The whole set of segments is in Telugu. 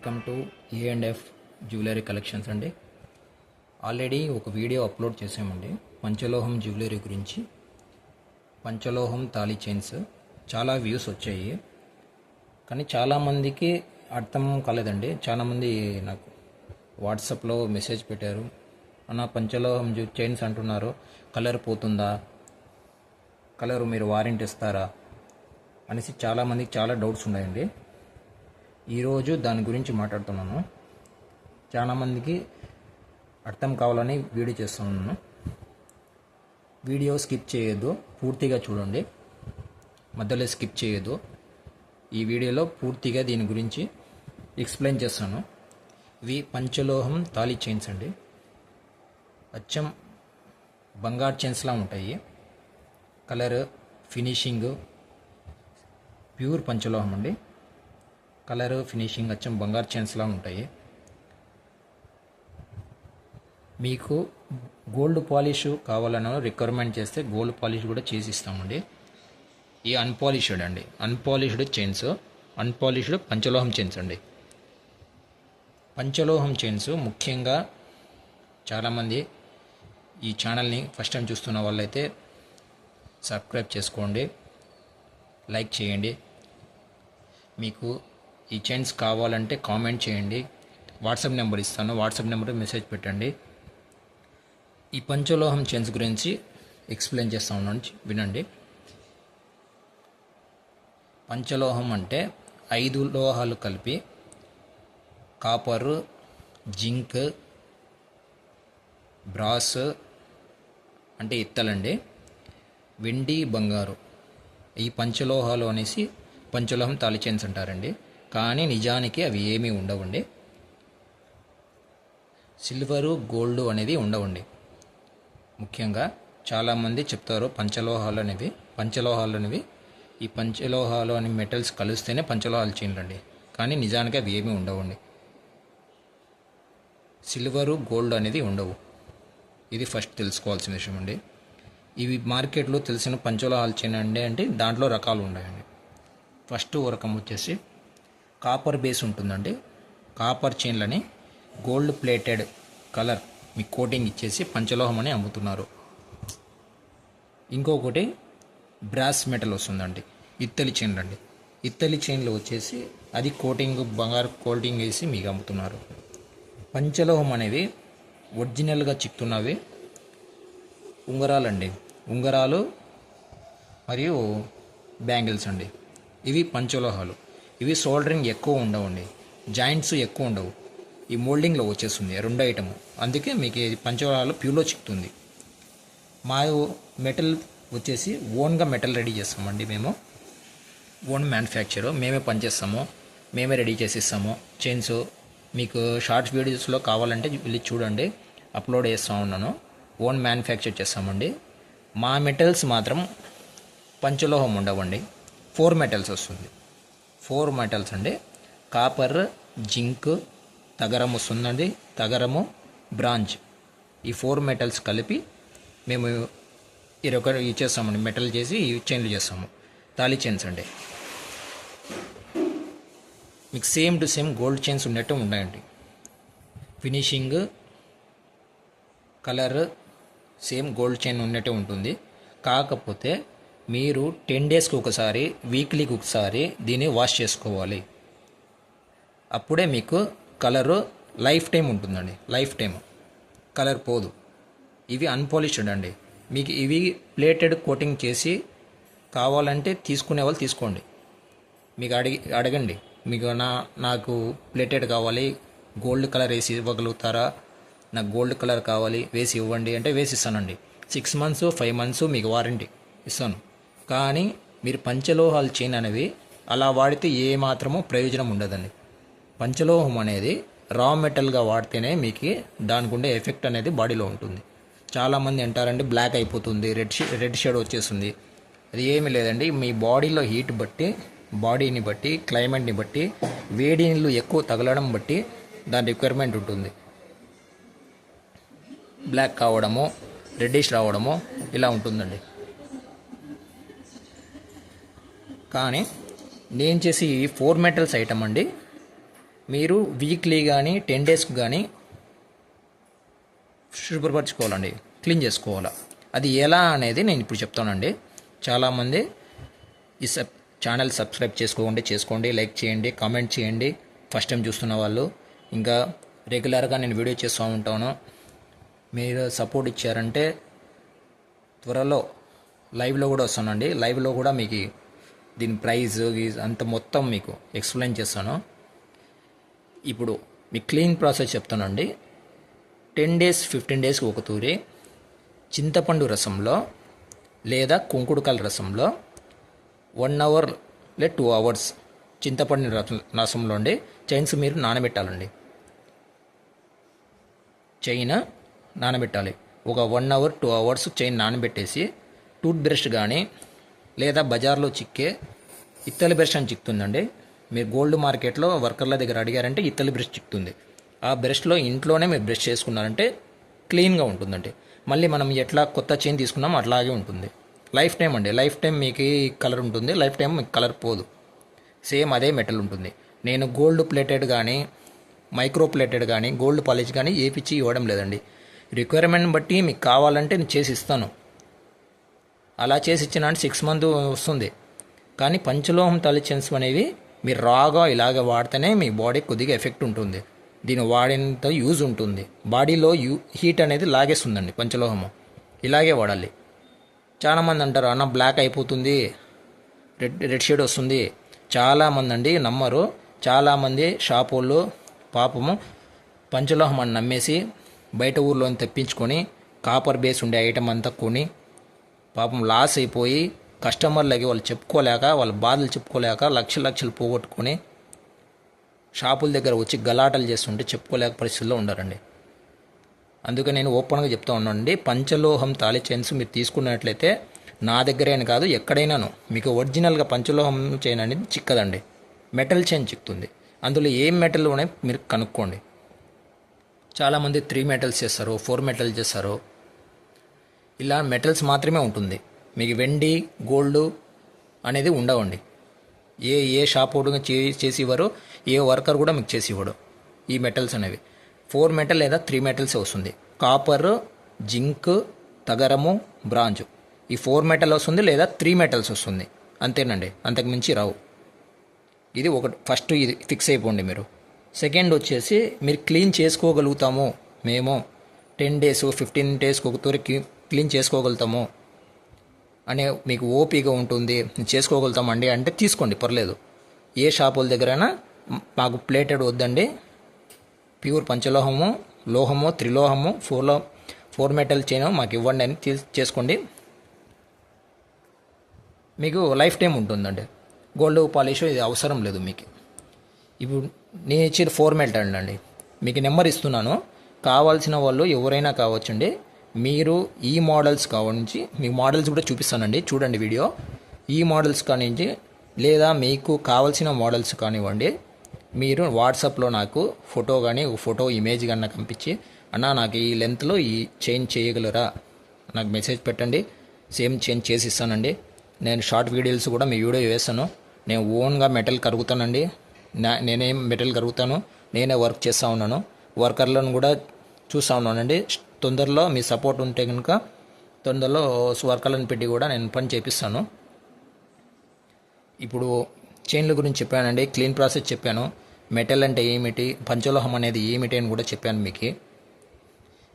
వెల్కమ్ టు ఏ&ఎఫ్ జ్యువెలరీ కలెక్షన్స్ అండి. ఆల్రెడీ ఒక వీడియో అప్లోడ్ చేసామండి పంచలోహం జ్యువెలరీ గురించి. పంచలోహం తాళీ చైన్స్ చాలా వ్యూస్ వచ్చాయి, కానీ చాలామందికి అర్థం కాలేదండి. చాలామంది నాకు వాట్సాప్లో మెసేజ్ పెట్టారు, అన్న పంచలోహం చైన్స్ అంటున్నారు, కలర్ పోతుందా, కలరు మీరు వారంటీ ఇస్తారా అనేసి చాలామందికి చాలా డౌట్స్ ఉన్నాయండి. ఈరోజు దాని గురించి మాట్లాడుతున్నాను. చాలామందికి అర్థం కావాలని వీడియో చేస్తున్నాను. వీడియో స్కిప్ చేయొద్దు, పూర్తిగా చూడండి, మధ్యలో స్కిప్ చేయొద్దు. ఈ వీడియోలో పూర్తిగా దీని గురించి ఎక్స్ప్లెయిన్ చేస్తాను. ఇవి పంచలోహం తాళీ చైన్స్ అండి. అచ్చం బంగారు చైన్స్లా ఉంటాయి. కలర్, ఫినిషింగ్ ప్యూర్ పంచలోహం అండి. కలర్, ఫినిషింగ్ అచ్చం బంగారు చైన్స్లా ఉంటాయి. మీకు గోల్డ్ పాలిష్ కావాలని రిక్వైర్మెంట్ చేస్తే గోల్డ్ పాలిష్ కూడా చేసి ఇస్తామండి. ఈ అన్పాలిష్డ్ అండి, అన్పాలిష్డ్ చైన్స్, అన్పాలిష్డ్ పంచలోహం చైన్స్ అండి. పంచలోహం చైన్స్ ముఖ్యంగా చాలామంది ఈ ఛానల్ని ఫస్ట్ టైం చూస్తున్న వాళ్ళైతే సబ్స్క్రైబ్ చేసుకోండి, లైక్ చేయండి. మీకు ఈ చైన్స్ కావాలంటే కామెంట్ చేయండి. వాట్సాప్ నెంబర్ ఇస్తాను, వాట్సాప్ నెంబర్ మెసేజ్ పెట్టండి. ఈ పంచలోహం చైన్స్ గురించి ఎక్స్ప్లెయిన్ చేస్తా ఉన్నాను, వినండి. పంచలోహం అంటే 5 లోహాలు కలిపి కాపర్, జింక్, బ్రాస్ అంటే ఇత్తలండి, వెండి, బంగారు, ఈ పంచలోహాలు అనేసి పంచలోహం తాళీ చైన్స్ అంటారండి. కానీ నిజానికి అవి ఏమీ ఉండవండి. సిల్వరు, గోల్డ్ అనేది ఉండవండి. ముఖ్యంగా చాలామంది చెప్తారు పంచలోహాలు అనేవి ఈ పంచలోహాలు అని మెటల్స్ కలిస్తేనే పంచలోహాలు చైన్లు అండి. కానీ నిజానికి అవి ఏమీ ఉండవండి. సిల్వరు, గోల్డ్ అనేది ఉండవు. ఇది ఫస్ట్ తెలుసుకోవాల్సిన విషయం అండి. ఇవి మార్కెట్లో తెలిసిన పంచలోహాలు చైన్ అండి అంటే దాంట్లో రకాలు ఉన్నాయండి. ఫస్ట్ రకం వచ్చేసి కాపర్ బేస్ ఉంటుందండి. కాపర్ చైన్లని గోల్డ్ ప్లేటెడ్ కలర్ మీకు కోటింగ్ ఇచ్చేసి పంచలోహం అని అమ్ముతున్నారు. ఇంకొకటి బ్రాస్ మెటల్ వస్తుందండి, ఇత్తలి చైన్లు అండి. ఇత్తలి చైన్లు వచ్చేసి అది కోటింగ్, బంగారు కోటింగ్ వేసి మీకు అమ్ముతున్నారు. పంచలోహం అనేవి ఒరిజినల్గా చిక్కుతున్నవి ఉంగరాలండి, ఉంగరాలు మరియు బ్యాంగిల్స్ అండి. ఇవి పంచలోహాలు. ఇవి సోల్డరింగ్ ఎక్కువ ఉండవండి, జాయింట్స్ ఎక్కువ ఉండవు. ఈ మోల్డింగ్లో వచ్చేస్తుంది 2 ఐటమ్. అందుకే మీకు పంచలోహాలు ప్యూర్లో చిక్కుతుంది. మా మెటల్ వచ్చేసి ఓన్గా మెటల్ రెడీ చేస్తామండి. మేము ఓన్ మ్యానుఫ్యాక్చర్, మేమే పనిచేస్తాము, మేమే రెడీ చేసి ఇస్తాము. చైన్స్ మీకు షార్ట్స్ వీడియోస్లో కావాలంటే వెళ్ళి చూడండి, అప్లోడ్ చేస్తూ ఉన్నాను. ఓన్ మ్యానుఫ్యాక్చర్ చేస్తామండి. మా మెటల్స్ మాత్రం పంచలోహం ఉండవండి, 4 మెటల్స్ వస్తుంది. 4 మెటల్స్ అండి. కాపర్, జింక్, తగరం వస్తుందండి, తగరము, బ్రాంజ్, ఈ 4 మెటల్స్ కలిపి మేము చేస్తామండి. మెటల్ చేసి చైన్లు చేస్తాము. తాళీ చైన్స్ అండి. మీకు same to same gold chains ఉన్నట్టు ఉన్నాయండి. Finishing, colour same gold chain ఉన్నట్టే ఉంటుంది. కాకపోతే మీరు 10 డేస్కి ఒకసారి, వీక్లీకి ఒకసారి దీన్ని వాష్ చేసుకోవాలి. అప్పుడే మీకు కలరు లైఫ్ టైం ఉంటుందండి, లైఫ్ టైం కలర్ పోదు. ఇవి అన్పాలిష్డ్ అండి. మీకు ఇవి ప్లేటెడ్ కోటింగ్ చేసి కావాలంటే తీసుకునే వాళ్ళు తీసుకోండి. మీకు అడగండి, మీకు నాకు ప్లేటెడ్ కావాలి, గోల్డ్ కలర్ వేసి ఇవ్వగలుగుతారా, నాకు గోల్డ్ కలర్ కావాలి వేసి ఇవ్వండి అంటే వేసి ఇస్తానండి. 6 మంత్స్ 5 మంత్స్ మీకు వారంటీ ఇస్తాను. కానీ మీరు పంచలోహాల చైన్ అనేవి అలా వాడితే ఏ మాత్రమూ ప్రయోజనం ఉండదండి. పంచలోహం అనేది రా మెటల్గా వాడితేనే మీకు దానికి ఉండే ఎఫెక్ట్ అనేది బాడీలో ఉంటుంది. చాలామంది అంటారండి బ్లాక్ అయిపోతుంది, రెడ్ షేడ్ వచ్చేస్తుంది. అది ఏమీ లేదండి. మీ బాడీలో హీట్ బట్టి, బాడీని బట్టి, క్లైమేట్ని బట్టి, వేడి నీళ్ళు ఎక్కువ తగలడం బట్టి దాని రిక్వైర్మెంట్ ఉంటుంది. బ్లాక్ కావడము, రెడ్డిష్ రావడము ఇలా ఉంటుందండి. కానీ నేను చేసి 4 మెటల్స్ ఐటమ్ అండి. మీరు వీక్లీ కానీ 10 డేస్కి కానీ శుభ్రపరచుకోవాలండి, క్లీన్ చేసుకోవాలా. అది ఎలా అనేది నేను ఇప్పుడు చెప్తానండి. చాలామంది ఈ ఛానల్ సబ్స్క్రైబ్ చేసుకోండి, లైక్ చేయండి, కామెంట్ చేయండి. ఫస్ట్ టైం చూస్తున్న వాళ్ళు, ఇంకా రెగ్యులర్గా నేను వీడియో చేస్తూ ఉంటాను. మీరు సపోర్ట్ ఇచ్చారంటే త్వరలో లైవ్లో కూడా వస్తానండి. లైవ్లో కూడా మీకు దీని ప్రైజ్ అంత మొత్తం మీకు ఎక్స్ప్లెయిన్ చేస్తాను. ఇప్పుడు మీ క్లీన్ ప్రాసెస్ చెప్తానండి. 10 డేస్ 15 డేస్కి ఒక తూరి చింతపండు రసంలో లేదా కుంకుడుకాయల రసంలో 1 అవర్ లేదా 2 అవర్స్ చింతపండు రసంలో ఉండి చైన్స్ మీరు నానబెట్టాలండి. చైన్ నానబెట్టాలి. ఒక 1 అవర్ 2 అవర్స్ చైన్ నానబెట్టేసి టూత్ బ్రష్ కానీ లేదా బజార్లో చిక్కే ఇత్తలి బ్రష్ అని చిక్కుతుందండి. మీరు గోల్డ్ మార్కెట్లో వర్కర్ల దగ్గర అడిగారంటే ఇత్తలి బ్రష్ చిక్కుతుంది. ఆ బ్రష్లో ఇంట్లోనే మీరు బ్రష్ చేసుకున్నారంటే క్లీన్గా ఉంటుందండి. మళ్ళీ మనం ఎట్లా కొత్త చైన్ తీసుకున్నామో అట్లాగే ఉంటుంది. లైఫ్ టైం అండి. లైఫ్ టైం మీకు కలర్ ఉంటుంది, లైఫ్ టైం మీకు కలర్ పోదు. సేమ్ అదే మెటల్ ఉంటుంది. నేను గోల్డ్ ప్లేటెడ్ కానీ మైక్రో ప్లేటెడ్ కానీ గోల్డ్ పాలిష్ కానీ ఏపిచ్చి ఇవ్వడం లేదండి. రిక్వైర్మెంట్ బట్టి మీకు కావాలంటే నేను చేసి ఇస్తాను. అలా చేసి ఇచ్చిన 6 మంత్స్ వస్తుంది. కానీ పంచలోహం తాళి చైన్స్ అనేవి మీరు రాగా ఇలాగ వాడితేనే మీ బాడీ కొద్దిగా ఎఫెక్ట్ ఉంటుంది. దీన్ని వాడేంత యూజ్ ఉంటుంది. బాడీలో హీట్ అనేది లాగేస్తుందండి పంచలోహము. ఇలాగే వాడాలి. చాలామంది అంటారు అన్న బ్లాక్ అయిపోతుంది, రెడ్ షేడ్ వస్తుంది. చాలామంది అండి నమ్మరు. చాలామంది షాప్ వాళ్ళు పాపము పంచలోహం అని నమ్మేసి బయట ఊర్లో తెప్పించుకొని కాపర్ బేస్ ఉండే ఐటమ్ అంతా కొని పాపం లాస్ అయిపోయి కస్టమర్లకి వాళ్ళు చెప్పుకోలేక, వాళ్ళ బాధలు చెప్పుకోలేక లక్షలు పోగొట్టుకొని షాపుల దగ్గర వచ్చి గలాటలు చేస్తుంటే చెప్పుకోలేక పరిస్థితుల్లో ఉండారండి. అందుకే నేను ఓపెన్గా చెప్తా ఉన్నానండి. పంచలోహం తాళి చైన్స్ మీరు తీసుకున్నట్లయితే నా దగ్గరే అని కాదు ఎక్కడైనాను మీకు ఒరిజినల్గా పంచలోహం చైన్ అనేది చిక్కదండి. Metal chain చిక్కుతుంది. అందులో ఏం మెటల్ ఉన్నాయి మీరు కనుక్కోండి. చాలామంది 3 మెటల్స్ చేస్తారు, 4 మెటల్ చేస్తారు. ఇలా మెటల్స్ మాత్రమే ఉంటుంది. మీకు వెండి గోల్డ్ అనేది ఉండవండి. ఏ షాప్ కూడా చేసి ఇవ్వరు, ఏ వర్కర్ కూడా మీకు చేసి ఇవ్వడు. ఈ మెటల్స్ అనేవి 4 మెటల్ లేదా 3 మెటల్స్ వస్తుంది. కాపర్, జింక్, తగరము, బ్రాంజ్, ఈ 4 మెటల్ వస్తుంది లేదా 3 మెటల్స్ వస్తుంది. అంతేనండి, అంతకుమించి రావు. ఇది ఒకటి ఫస్ట్ ఇది ఫిక్స్ అయిపోండి మీరు. సెకండ్ వచ్చేసి మీరు క్లీన్ చేసుకోగలుగుతాము, మేము 10 డేస్ 15 డేస్కి ఒక తూరి క్లీన్ చేసుకోగలుగుతాము అనే మీకు ఓపిక ఉంటుంది, చేసుకోగలుగుతామండి అంటే తీసుకోండి, పర్లేదు. ఏ షాపుల దగ్గరైనా మాకు ప్లేటెడ్ వద్దండి, ప్యూర్ పంచలోహము, లోహము, త్రిలోహము, 4 మెటల్ చైన్ మాకు ఇవ్వండి అని చేసుకోండి. మీకు లైఫ్ టైం ఉంటుందండి. గోల్డ్ పాలిష్ ఇది అవసరం లేదు మీకు. ఇప్పుడు నేను ఇచ్చేది 4 మెటల్ అండి. మీకు నెంబర్ ఇస్తున్నాను, కావాల్సిన వాళ్ళు ఎవరైనా కావచ్చండి. మీరు ఈ మోడల్స్ కావాలంచి మీకు మోడల్స్ కూడా చూపిస్తానండి, చూడండి వీడియో. ఈ మోడల్స్ కానించి లేదా మీకు కావాల్సిన మోడల్స్ కానివ్వండి, మీరు వాట్సాప్లో నాకు ఫోటో కానీ ఫోటో ఇమేజ్ కానీ నాకు పంపించి అన్న నాకు ఈ లెంత్లో ఈ చైన్ చేయగలరా నాకు మెసేజ్ పెట్టండి. సేమ్ చైన్ చేసి ఇస్తానండి. నేను షార్ట్ వీడియోస్ కూడా మీ వీడియో వేస్తాను. నేను ఓన్గా మెటల్ కరుగుతానండి. నేనేం మెటల్ కరుగుతాను, నేనే వర్క్ చేస్తూ ఉన్నాను. వర్కర్లను కూడా చూస్తూ ఉన్నానండి. తొందరలో మీ సపోర్ట్ ఉంటే కనుక తొందరలో వర్కర్లను పెట్టి కూడా నేను పని చేపిస్తాను. ఇప్పుడు చైన్ల గురించి చెప్పానండి, క్లీన్ ప్రాసెస్ చెప్పాను, మెటల్ అంటే ఏమిటి, పంచలోహం అనేది ఏమిటి అని కూడా చెప్పాను మీకు.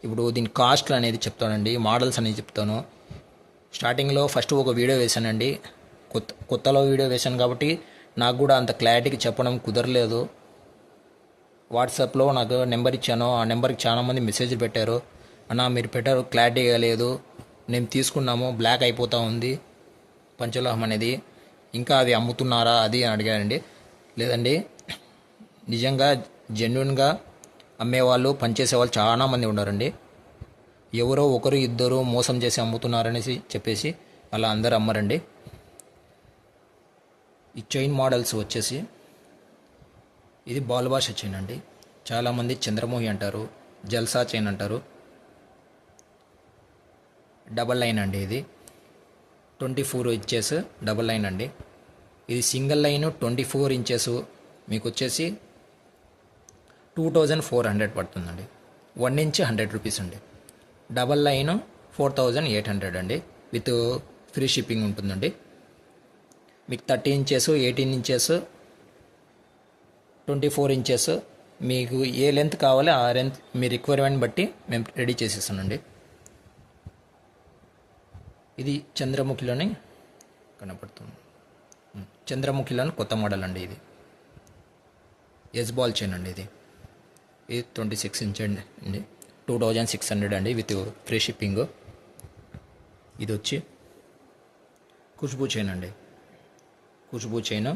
ఇప్పుడు దీని కాస్ట్లు అనేది చెప్తానండి, మోడల్స్ అనేది చెప్తాను. స్టార్టింగ్లో ఫస్ట్ ఒక వీడియో వేశానండి, కొత్తలో వీడియో వేశాను కాబట్టి నాకు కూడా అంత క్లారిటీకి చెప్పడం కుదరలేదు. వాట్సాప్లో నాకు నెంబర్ ఇచ్చాను, ఆ నెంబర్కి చాలామంది మెసేజ్ పెట్టారు, అన్న మీరు పెట్టారు క్లారిటీగా లేదు, నేను తీసుకున్నాము బ్లాక్ అయిపోతూ ఉంది పంచలోహం అనేది, ఇంకా అది అమ్ముతున్నారా అది అని అడిగానండి. లేదండి, నిజంగా జెన్యున్గా అమ్మేవాళ్ళు పనిచేసేవాళ్ళు చాలామంది ఉన్నారండి. ఎవరో ఒకరు ఇద్దరు మోసం చేసి అమ్ముతున్నారనేసి చెప్పేసి అలా అందరూ అమ్మరండి. ఈ చైన్ మోడల్స్ వచ్చేసి ఇది బాల్బాష చైన్ అండి. చాలామంది చంద్రమోహి అంటారు, జల్సా చైన్ అంటారు. డబల్ లైన్ అండి, ఇది 24 ఇంచెస్ డబల్ లైన్ అండి. ఇది సింగిల్ లైన్ 24 ఇంచెస్ మీకు వచ్చేసి 2400 పడుతుందండి. 1 ఇంచ్ 100 రూపీస్ అండి. డబల్ లైన్ 4800 అండి, విత్ ఫ్రీ షిప్పింగ్ ఉంటుందండి. మీకు 30 ఇంచెస్, 18 ఇంచెస్, 24 ఇంచెస్ మీకు ఏ లెంత్ కావాలి ఆ లెంత్ మీ రిక్వైర్మెంట్ బట్టి మేము రెడీ చేసేస్తానండి. ఇది చంద్రముఖిలోని కనపడుతుంది. చంద్రముఖిలోని కొత్త మోడల్ అండి. ఇది ఎస్ బాల్ చైన్ అండి. ఇది 26 ఇంచ్ అండి, 2600 అండి, విత్ ఫ్రీ షిప్పింగ్. ఇది వచ్చి ఖుష్బూ చైన్ అండి. Khushbu chain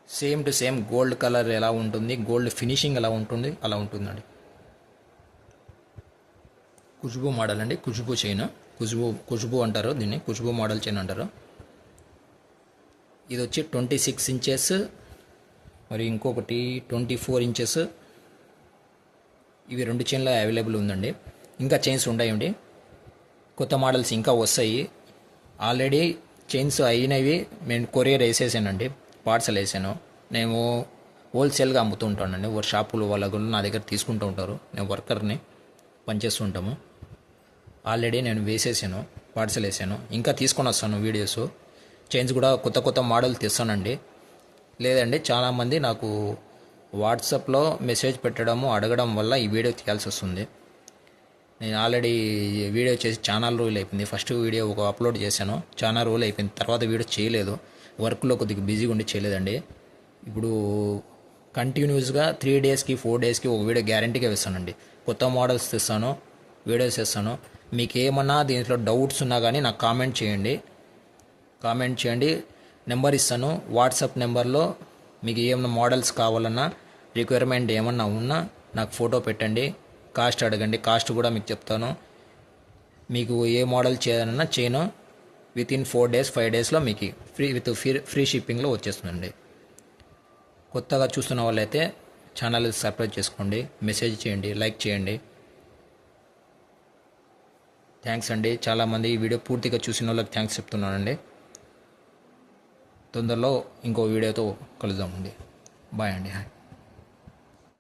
same to same gold colour ఎలా ఉంటుంది, గోల్డ్ ఫినిషింగ్ ఎలా ఉంటుంది అలా ఉంటుందండి. ఖుష్బూ మోడల్ అండి. ఖుష్బూ చైన్, ఖుష్బూ అంటారు దీన్ని, ఖుష్బూ మోడల్ చైన్ అంటారు. ఇది వచ్చి 26 ఇంచెస్, మరి ఇంకొకటి 24 ఇంచెస్. ఇవి 2 చైన్లు అవైలబుల్ ఉందండి. ఇంకా చైన్స్ ఉన్నాయండి, కొత్త మోడల్స్ ఇంకా వస్తాయి. ఆల్రెడీ చైన్స్ అయినవి నేను కొరియర్ వేసేసానండి, పార్సల్ వేసాను. నేను హోల్సేల్గా అమ్ముతూ ఉంటానండి. షాపులు వాళ్ళ కూడా నా దగ్గర తీసుకుంటూ ఉంటారు. నేను వర్కర్ని పనిచేస్తూ ఉంటాము. ఆల్రెడీ నేను వేసేసాను, పార్సల్ వేసాను. ఇంకా తీసుకొని వస్తాను వీడియోస్. చైన్స్ కూడా కొత్త కొత్త మోడల్ తెస్తానండి. లేదండి, చాలామంది నాకు వాట్సాప్లో మెసేజ్ పెట్టడము అడగడం వల్ల ఈ వీడియో తీయాల్సి వస్తుంది. నేను ఆల్రెడీ వీడియో చేసి చాలా రోజులు అయిపోయింది. ఫస్ట్ వీడియో ఒక అప్లోడ్ చేశాను, చాలా రోజులు అయిపోయింది. తర్వాత వీడియో చేయలేదు, వర్క్లో కొద్దిగా బిజీగా ఉండి చేయలేదండి. ఇప్పుడు కంటిన్యూస్గా 3 డేస్కి 4 డేస్కి ఒక వీడియో గ్యారంటీగా వేస్తానండి. కొత్త మోడల్స్ తెస్తాను, వీడియోస్ చేస్తాను. మీకు ఏమన్నా దీంట్లో డౌట్స్ ఉన్నా కానీ నాకు కామెంట్ చేయండి. నెంబర్ ఇస్తాను. వాట్సాప్ నెంబర్లో మీకు ఏమన్నా మోడల్స్ కావాలన్నా, రిక్వైర్మెంట్ ఏమన్నా ఉన్నా నాకు ఫోటో పెట్టండి, కాస్ట్ అడగండి. కాస్ట్ కూడా మీకు చెప్తాను. మీకు ఏ మోడల్ చేయాలన్నా చేయను. వితిన్ 4 డేస్ 5 డేస్లో మీకు ఫ్రీ షిప్పింగ్లో వచ్చేస్తుందండి. కొత్తగా చూస్తున్న వాళ్ళైతే ఛానల్ సబ్స్క్రైబ్ చేసుకోండి, మెసేజ్ చేయండి, లైక్ చేయండి. థ్యాంక్స్ అండి. చాలామంది ఈ వీడియో పూర్తిగా చూసిన వాళ్ళకి థ్యాంక్స్ చెప్తున్నానండి. తొందరలో ఇంకో వీడియోతో కలుద్దామండి. బాయ్ అండి.